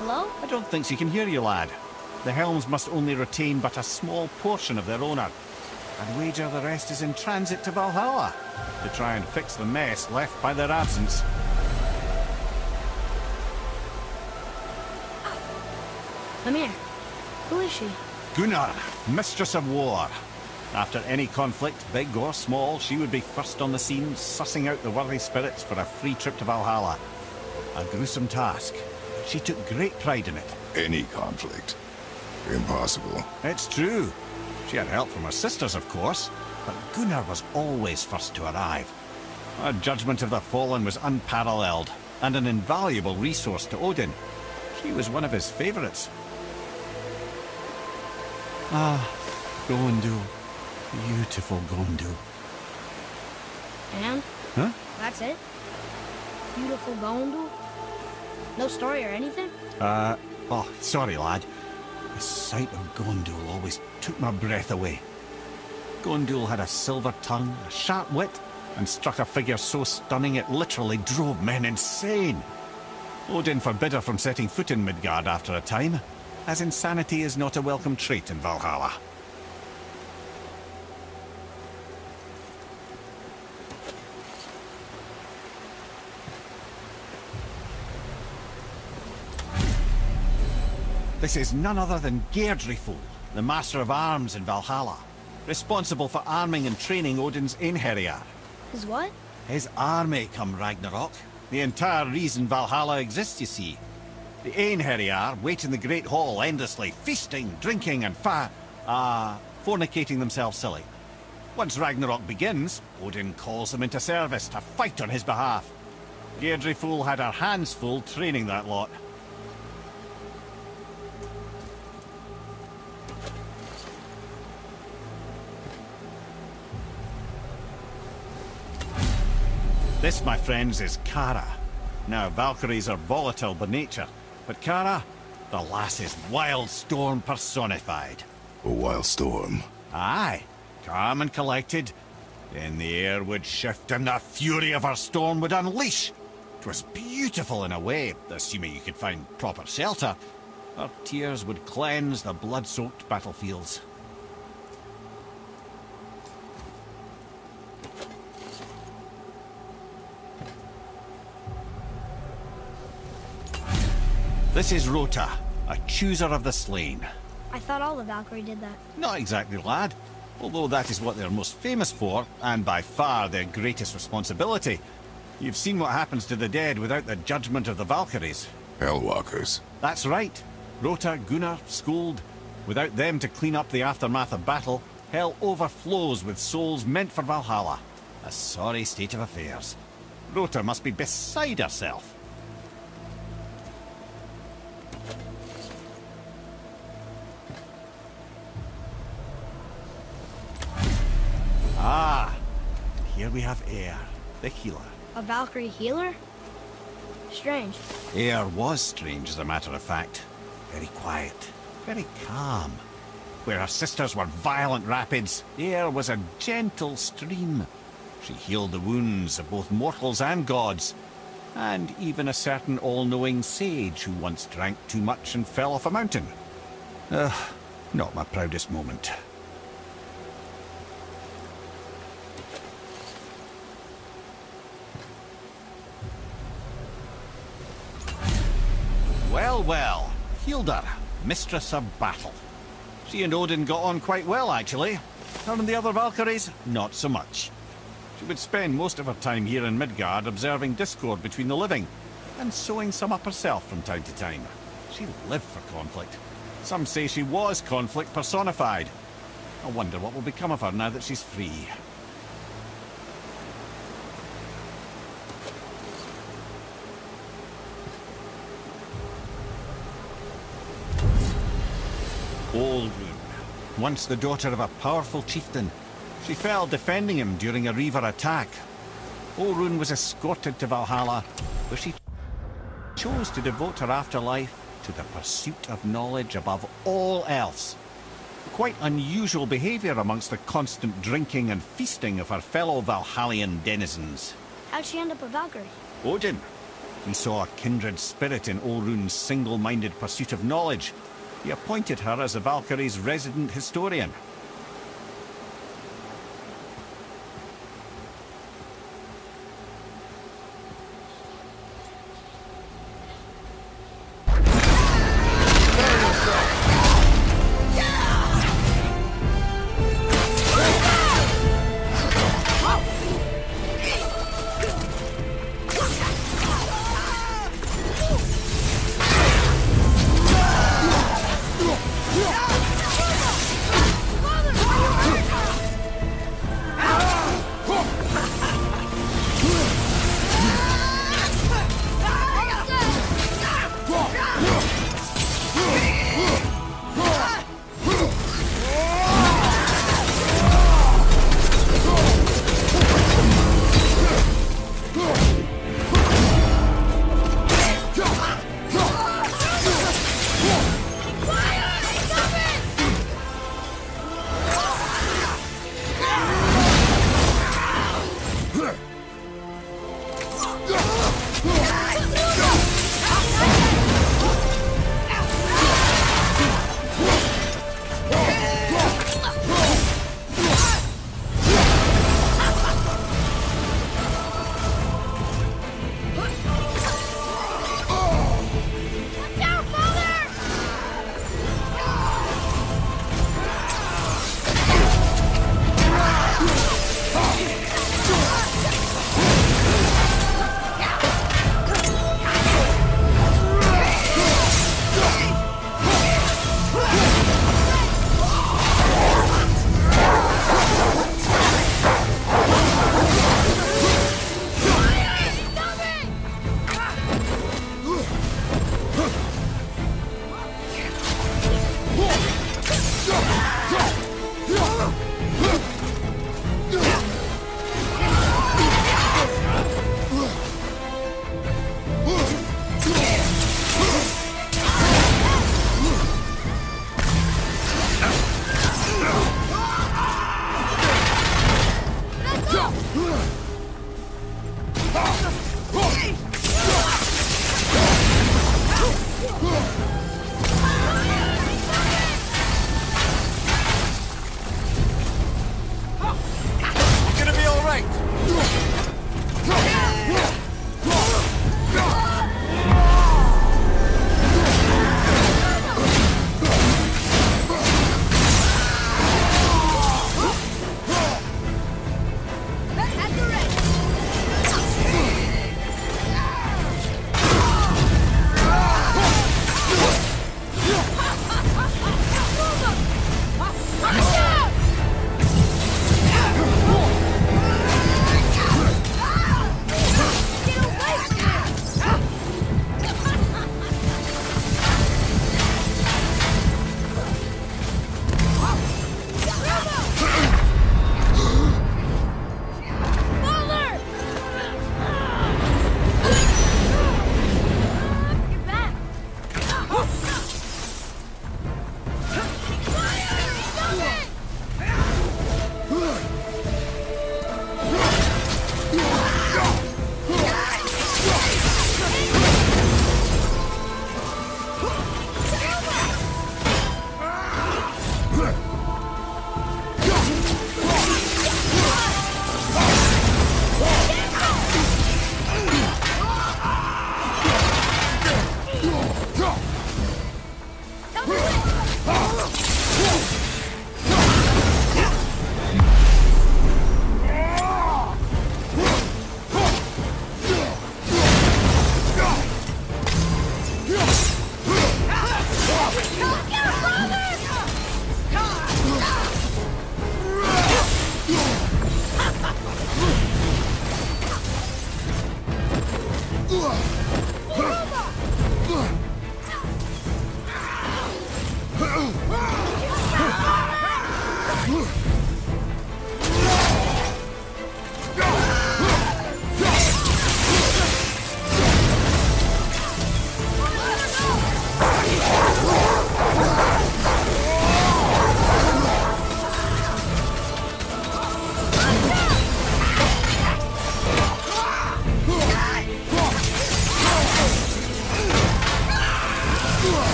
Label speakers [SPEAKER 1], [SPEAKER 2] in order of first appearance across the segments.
[SPEAKER 1] Hello?
[SPEAKER 2] I don't think she can hear you, lad. The helms must only retain but a small portion of their owner. I'd wager the rest is in transit to Valhalla to try and fix the mess left by their absence.
[SPEAKER 1] Come here. Who is she?
[SPEAKER 2] Gunnar, Mistress of War. After any conflict, big or small, she would be first on the scene, sussing out the worthy spirits for a free trip to Valhalla. A gruesome task. She took great pride in it.
[SPEAKER 3] Any conflict. Impossible.
[SPEAKER 2] It's true. She had help from her sisters, of course, but Gunnar was always first to arrive. Her judgment of the fallen was unparalleled, and an invaluable resource to Odin. She was one of his favourites. Ah, Gondul. Beautiful Gondul.
[SPEAKER 1] And?
[SPEAKER 2] Huh?
[SPEAKER 1] That's it? Beautiful Gondul? No story or anything?
[SPEAKER 2] Oh, sorry, lad. The sight of Gondul always took my breath away. Gondul had a silver tongue, a sharp wit, and struck a figure so stunning it literally drove men insane. Odin forbid her from setting foot in Midgard after a time, as insanity is not a welcome trait in Valhalla. This is none other than Geirdriful, the Master of Arms in Valhalla, responsible for arming and training Odin's Einherjar.
[SPEAKER 1] His what?
[SPEAKER 2] His army come Ragnarok. The entire reason Valhalla exists, you see. The Einherjar wait in the Great Hall endlessly, feasting, drinking, and fornicating themselves silly. Once Ragnarok begins, Odin calls them into service to fight on his behalf. Geirdriful had her hands full training that lot. This, my friends, is Kara. Now, Valkyries are volatile by nature, but Kara, the lass is wild storm personified.
[SPEAKER 3] A wild storm.
[SPEAKER 2] Aye, calm and collected. Then the air would shift and the fury of her storm would unleash. 'Twas beautiful in a way, assuming you could find proper shelter. Her tears would cleanse the blood-soaked battlefields. This is Rota, a chooser of the slain.
[SPEAKER 1] I thought all the Valkyrie did that.
[SPEAKER 2] Not exactly, lad. Although that is what they're most famous for, and by far their greatest responsibility. You've seen what happens to the dead without the judgment of the Valkyries.
[SPEAKER 3] Hellwalkers.
[SPEAKER 2] That's right. Rota, Gunnar, Skuld. Without them to clean up the aftermath of battle, hell overflows with souls meant for Valhalla. A sorry state of affairs. Rota must be beside herself. Ah, here we have Eir, the healer.
[SPEAKER 1] A Valkyrie healer? Strange.
[SPEAKER 2] Eir was strange, as a matter of fact. Very quiet, very calm. Where her sisters were violent rapids, Eir was a gentle stream. She healed the wounds of both mortals and gods, and even a certain all-knowing sage who once drank too much and fell off a mountain. Not my proudest moment. Well, well, Hildr, Mistress of Battle. She and Odin got on quite well, actually. Her and the other Valkyries, not so much. She would spend most of her time here in Midgard observing discord between the living, and sewing some up herself from time to time. She lived for conflict. Some say she was conflict personified. I wonder what will become of her now that she's free. Oldrun, once the daughter of a powerful chieftain. She fell defending him during a Reaver attack. Oldrun was escorted to Valhalla, where she chose to devote her afterlife to the pursuit of knowledge above all else. Quite unusual behaviour amongst the constant drinking and feasting of her fellow Valhallian denizens.
[SPEAKER 1] How'd she end up a Valkyrie?
[SPEAKER 2] Odin. He saw a kindred spirit in Olrun's single-minded pursuit of knowledge. He appointed her as the Valkyrie's resident historian.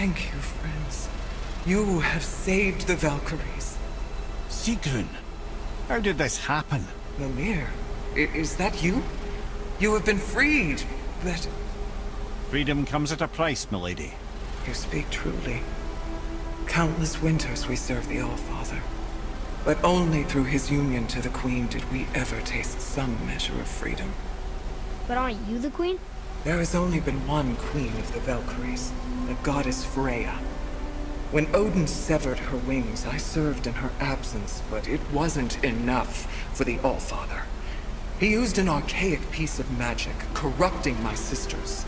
[SPEAKER 4] Thank you, friends. You have saved the Valkyries.
[SPEAKER 2] Sigrun, how did this happen?
[SPEAKER 4] Mimir, is that you? You have been freed, but...
[SPEAKER 2] Freedom comes at a price, milady.
[SPEAKER 4] You speak truly. Countless winters we served the All-Father. But only through his union to the Queen did we ever taste some measure of freedom.
[SPEAKER 1] But aren't you the queen?
[SPEAKER 4] There has only been one Queen of the Valkyries, the goddess Freya. When Odin severed her wings, I served in her absence, but it wasn't enough for the All-Father. He used an archaic piece of magic, corrupting my sisters.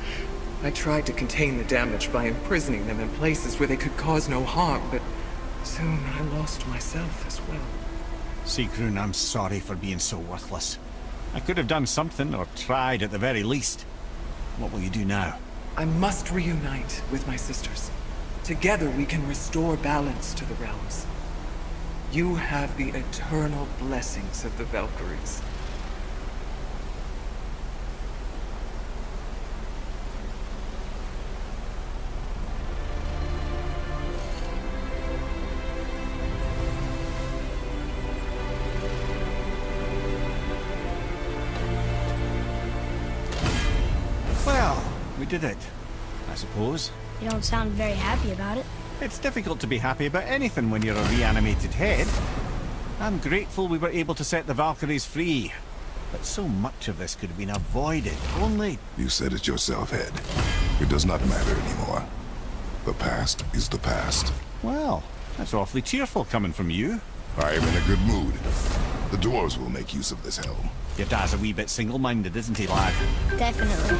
[SPEAKER 4] I tried to contain the damage by imprisoning them in places where they could cause no harm, but soon I lost myself as well.
[SPEAKER 2] Sigrun, I'm sorry for being so worthless. I could have done something, or tried at the very least. What will you do now?
[SPEAKER 4] I must reunite with my sisters. Together we can restore balance to the realms. You have the eternal blessings of the Valkyries.
[SPEAKER 2] Well, we did it, I suppose.
[SPEAKER 1] You don't sound very happy about it.
[SPEAKER 2] It's difficult to be happy about anything when you're a reanimated head. I'm grateful we were able to set the Valkyries free. But so much of this could have been avoided, only...
[SPEAKER 3] You said it yourself, Head. It does not matter anymore. The past is the past.
[SPEAKER 2] Well, that's awfully cheerful coming from you.
[SPEAKER 3] I am in a good mood. The dwarves will make use of this helm.
[SPEAKER 2] Your dad's a wee bit single-minded, isn't he, lad?
[SPEAKER 1] Definitely.